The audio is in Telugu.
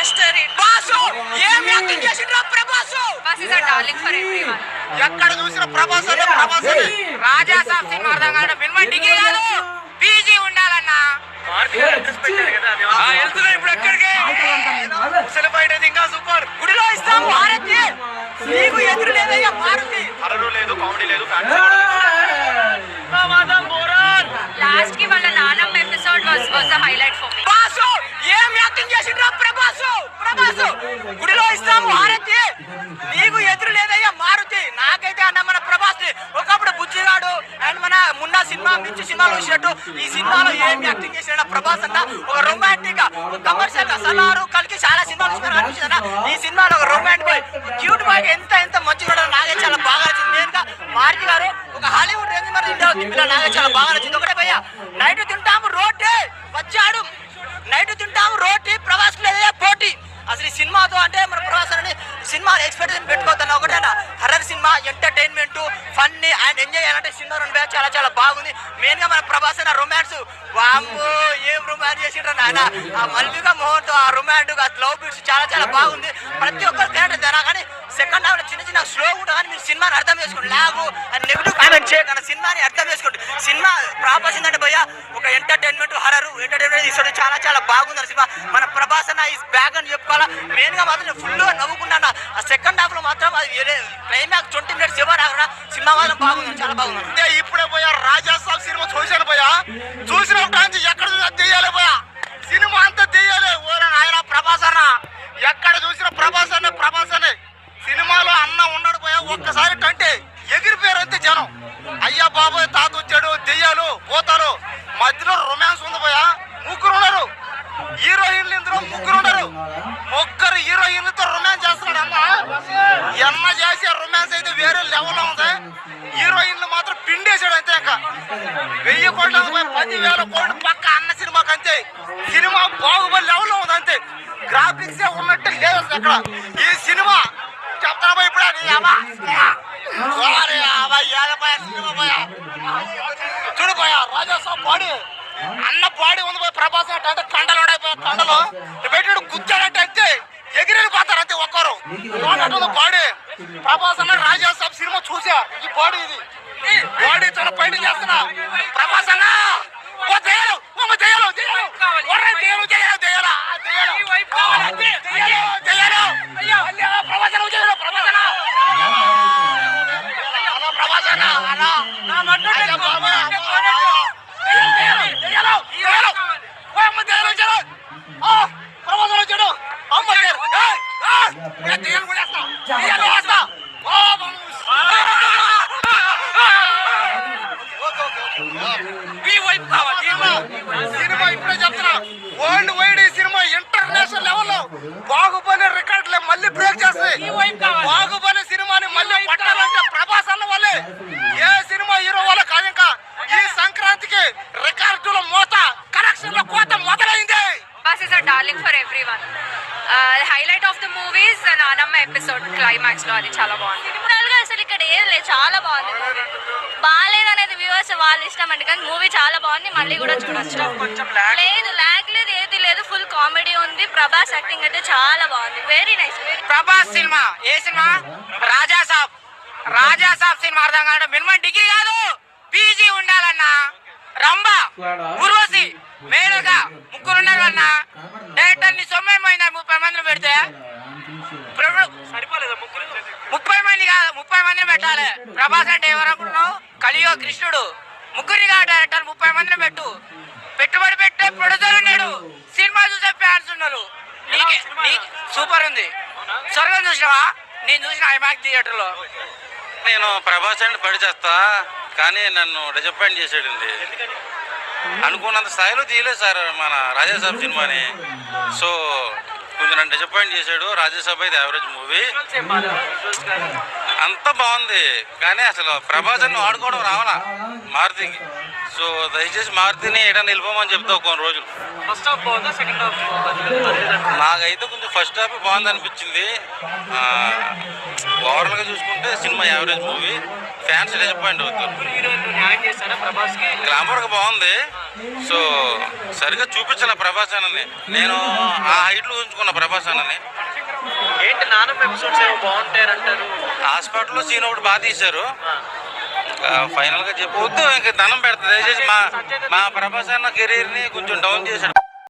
Buster hit. బాసు ఏం యాక్టింగ్ చేసిండ్రా Prabhas. Boss is a darling for everyone. ఎక్కడ చూసిన ప్రభాస్ అనే ప్రభాస్ అనే. రాజా సాబ్ సినిమా అర్థం కాదు, మినిమం డిగ్రీ కాదు పీజీ ఉండాలన్నా. ఇప్పుడు ఎక్కడికి సెలబ్రేట్ అయితే ఇంకా సూపర్. గుడిలో ఇస్తాం భారతి, నీకు ఎదురు లేదయ్యా మారుతి. హర్రర్ లేదు, కామెడీ లేదు, లాస్ట్ కి వాళ్ళ నానమ్మ episode was the highlight for me. Boss ఏం యాక్టింగ్ చేసిండ్రా ప్రభాసు. ప్రభాసు గుడిలో ఇస్తాం భారతి, నీకు ఎదురు లేదయ్యా మారుతి. నాకైతే అన్న మన ప్రభాస్ ఒకప్పుడు బుజ్జిగాడు అండ్ మన మున్నా సినిమా మించి సినిమాలు వచ్చినట్టు ఈ సినిమాలో ఏం యాక్టింగ్ చేసిన ప్రభాస్ అన్న ఒక రొమాంటిక్ కమర్షియల్ గా సలారు కలిగి చాలా సినిమాలు చూసిన ఈ సినిమాలో ఒక రొమాంటిక్ బాయ్ క్యూట్ బాయ్ ఎంత ఎంత మంచిగా నాకే చాలా బాగా నచ్చింది. మెయిన్ గా మారుతి గారు ఒక హాలీవుడ్ రేంజ్ మరి ఇండియా నాకే చాలా బాగా నచ్చింది. ఒకటే భయ్యా నైట్ తింటాము రోటీ వచ్చాడు, నైట్ తింటాము రోటీ ప్రభాస్ లేదయ్యా పోటీ. అసలు ఈ సినిమాతో అంటే మన ప్రభాస్ అని సినిమా ఎక్స్పెక్టేషన్ పెట్టుకోవద్దాను. ఒకటేనా horror cinema entertainment funny and enjoy చేయాలంటే సినిమా రెండు చాలా చాలా బాగుంది. మెయిన్ గా మన ప్రభాస్ అన్న రొమాన్స్, వామ్మో ఏం రొమాన్స్ చేసిండ్రు నాయన. ఆ మల్లికా మోహన్ తో ఆ రొమాంటిక్ ఆ లవ్ బీట్స్ చాలా చాలా బాగుంది. ప్రతి ఒక్కరు క్యారెక్టర్ తేనా కానీ సెకండ్ హాఫ్ చిన్న చిన్న స్లో ఉంటుంది కానీ మీరు సినిమాని అర్థం చేసుకోండి. లాగు అండ్ నెగిటివ్ కామెంట్ చేయకుండా సినిమాని అర్థం చేసుకోండి. సినిమా ప్రాపర్స్ ఏంటంటే భయ్య ఒక ఎంటర్టైన్మెంట్ హర్రర్ ఎంటర్టైన్మెంట్ తీసుకోవడం చాలా చాలా బాగుంది సినిమా. మన ప్రభాస్ అన్న ఈస్ బ్యాక్ అని చెప్పుకోవాలా. మెయిన్ గా మాత్రం ఫుల్ గా నవ్వుకున్నాను. ఆ సెకండ్ హాఫ్ లో మాత్రం అది క్లైమాక్స్ 20 minutes ఎవరు ఆగరా సినిమా మాత్రం బాగుంది, చాలా బాగుంది. ఇప్పుడే పోయా రాజా సాబ్ సినిమా చూశాను పోయా, చూసిన ఎక్కడ తెయ్యాలి పోయా సినిమా అంతా తెయ్యాలి. ఓరా ఆయన ప్రభాస్ అన్న ఎక్కడ చూసిన ప్రభాస్ అనే ప్రభాస్ అనే సినిమాలో అన్న ఉన్నాడు పోయా. ఒక్కసారి కంటే ఎగిరిపోయారు అంతే జనం. అయ్యా బాబాయ్ తాత వచ్చాడు, దెయ్యాలు పోతారు, మధ్యలో రొమాన్స్ ఉంది పోయా. ముగ్గురు ఉన్నారు హీరోయిన్లు, ఇందులో ముగ్గురు ఉన్నారు. ముగ్గురు హీరోయిన్లతో రొమాన్స్ చేస్తున్నాడు అన్న. ఎన్న చేసి రొమాన్స్ అయితే వేరే లెవెల్లో ఉంది. హీరోయిన్లు మాత్రం పిండేశాడు అంతే. ఇంకా 1000 కోట్ల 10,000 కోట్లు పక్క అన్న సినిమాకి అంతే. సినిమా బాహుబలి లెవెల్లో ఉంది అంతే. గ్రాఫిక్స్ ఉన్నట్టు లేదు అసలు అక్కడ. ఈ సినిమా చెప్తాను ఇప్పుడు చూడిపోయా రాజా సాబ్ బాడీ అన్న బాడీ ఉంది పోయి ప్రభాస్ అంటే కండలు ఉండైపోయా. కండలు పెట్టాడు గుచ్చాడంటే అంతే ఎగిరెళ్ళిపోతారు అంతే ఒక్కరు. బాడీ ప్రభాస్ అన్న రాజా సాబ్ సినిమా చూసా. ఈ బాడీ ఇది బాడీ చాలా పైన చేస్తున్నా ప్రభాస్ అన్న సినిమా ఇప్పుడే చెప్తున్నా వరల్డ్ వైడ్ ఈ సినిమా ఇంటర్నేషనల్ లెవెల్లో బాహుబలి రికార్డులే మళ్ళీ బ్రేక్ చేస్తాయి. బాహుబలి సినిమాని మళ్ళీ పట్టాలంటే ప్రభాస్ అన్న వాళ్ళే, ఏ సినిమా హీరో వాళ్ళ కాదు. ఇంకా ఈ సంక్రాంతికి రికార్డుల మోత కలెక్షన్ల కోత మొదలైంది. Boss is a darling for everyone. Highlight of the movies నానమ్మ ఎపిసోడ్ క్లైమాక్స్ లో అది చాలా బాగుంది. అసలు ఇక్కడ ఏం లేదు, చాలా బాగుంది. బాగాలేదనేది వ్యూవర్స్ వాళ్ళ ఇష్టం అండి, కానీ మూవీ చాలా బాగుంది. మళ్ళీ కూడా చూడొచ్చు. లేదు లాగ్ లేదు, ఏది లేదు, ఫుల్ కామెడీ ఉంది. ప్రభాస్ యాక్టింగ్ అయితే చాలా బాగుంది. Very nice. ప్రభాస్ సినిమా ఏ సినిమా? రాజా సాబ్. రాజా సాబ్ సినిమా అర్థం కాదు, మినిమం డిగ్రీ కాదు పీజీ ఉండాలన్నా. రంభా, ఉర్వశి, మేనక ముగ్గురు ఉన్నారు అన్న. డైరెక్టర్ ని 90 మంది 30 మందిని పెడితే సరిపోలేదా? 30 మంది కాదు 30 మందిని పెట్టాలి. ప్రభాస్ అంటే ఎవరనుకున్నావు? కలియుగ కృష్ణుడు. ముగ్గురిని కాదు డైరెక్టర్ 30 మందిని పెట్టు. పెట్టుబడి పెట్టే ప్రొడ్యూసర్ ఉన్నాడు, సినిమా చూసే ఫ్యాన్స్ ఉన్నారు. నీకే సూపర్ ఉంది. స్వర్గం చూసినావా? నేను చూసిన ఐమాక్స్ థియేటర్ లో. నేను ప్రభాస్ అంటే పడి చేస్తా, కానీ నన్ను డిసప్పాయింట్ చేసాడండి. అనుకున్నంత స్థాయిలో తీయలేదు సార్ మన రాజాసాబ్ సినిమాని. సో కొంచెం నన్ను డిసప్పాయింట్ చేశాడు. రాజాసాబ్ అయితే యావరేజ్ మూవీ. అంతా బాగుంది, కానీ అసలు ప్రభాస్ అని వాడుకోవడం రావాలా మారుతికి. సో దయచేసి మారుతిని ఏదైనా నిలిపోమని చెప్తావు కొన్ని రోజులు. ఫస్ట్ హాఫ్ బాగుందా, సెకండ్ హాఫ్? నాకైతే కొంచెం ఫస్ట్ హాఫ్ బాగుంది అనిపించింది. ఓవరాల్గా చూసుకుంటే cinema average movie, fans disappoint అవుతారు. న్యాయం చేస్తారా ప్రభాస్ కి? గ్లామర్గా బాగుంది. సో సరిగ్గా చూపించాల ప్రభాస్ అని. నేను ఆ హైట్లో ఉంచుకున్న ప్రభాస్ అని. ఏంటి నాన్న ఎపిసోడ్స్ ఏమో బాగుంటాయంటారు. హాస్పిటల్లో సీన్ ఒకటి బాగా తీశారు. ఫైనల్గా చెప్పవద్దు, ఇంకా దండం పెడతా దయచేసి. మా ప్రభాస్ అన్న కెరీర్ని కొంచెం డౌన్ చేశాడు.